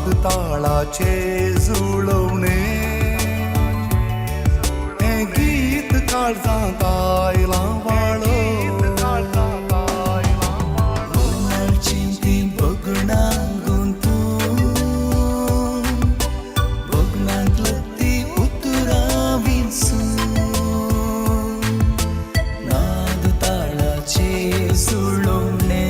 नाद ताळाचे जुळवणे हे गीत काळजांत आयला वाळो चिंती बगणां गुंतून बगणांतलं ती उतरां विंचून नाद ताळाचे जुळवणे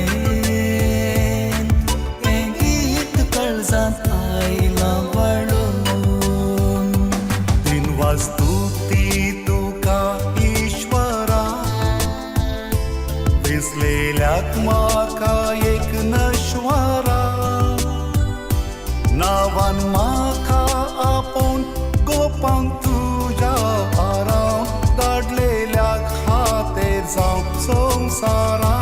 हें गीत काळजांत आयलां वाळून तीन वास्तुती तुका ईश्वरा दिसलेल्याक म्हाका एक नश्वरा नांवान म्हाका आपूण गोपांक तुज्या आराम धाडलेल्याक खातेर जावं संवसारा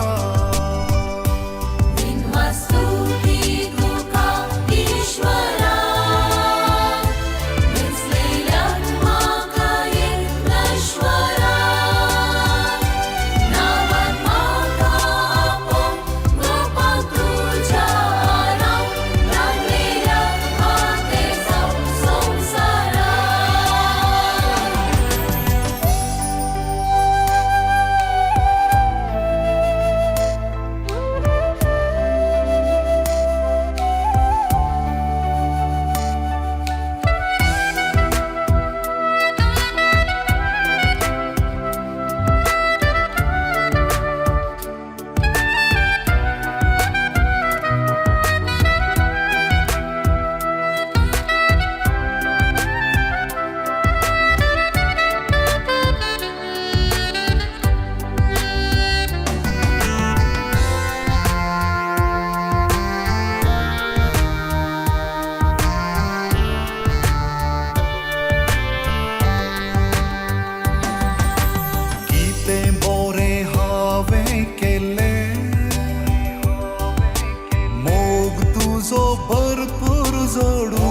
भरपूर जोडू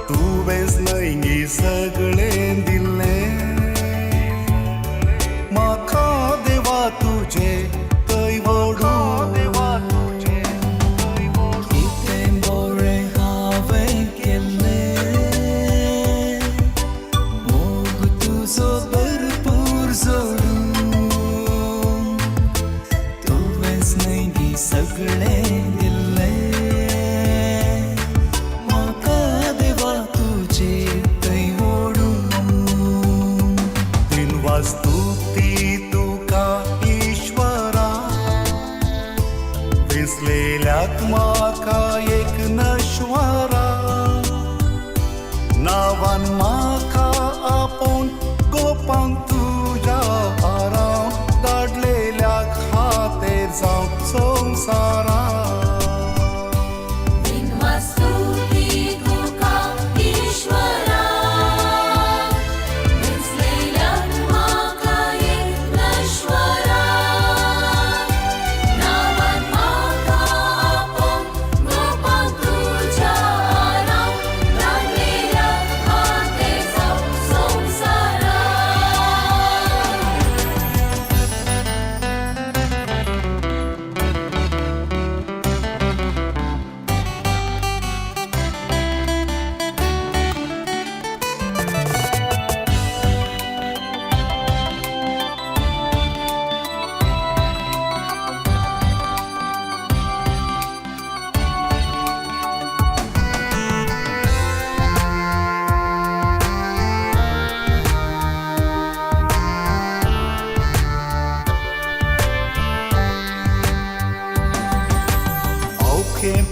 तुवेंच न्हय सगळें दिल्लें म्हाका देवा तुजें थंय व्हडू कितें बरें हांवें केल्लें मोग तुजो भरपूर जोडू तुवेंच न्हय सगळें स्तुती तुका ईश्वरा दिसलेल्याक म्हाका एक नश्वरा नांवान म्हाका आपूण गोपांक तुज्या आराम धाडलेल्याक खातेर जावं संवसारा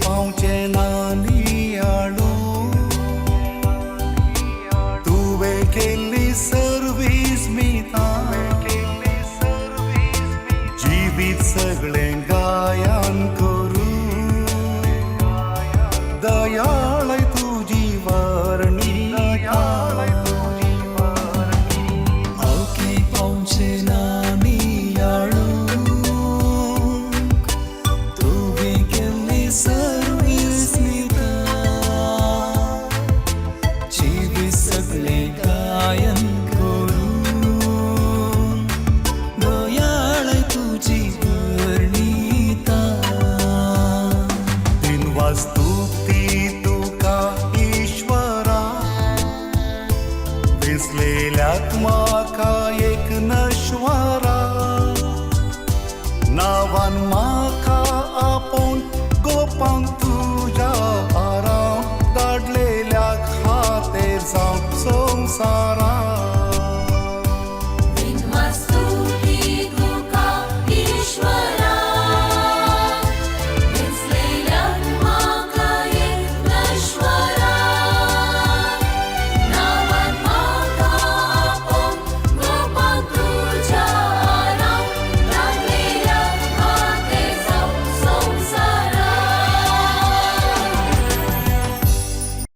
पावचे नानी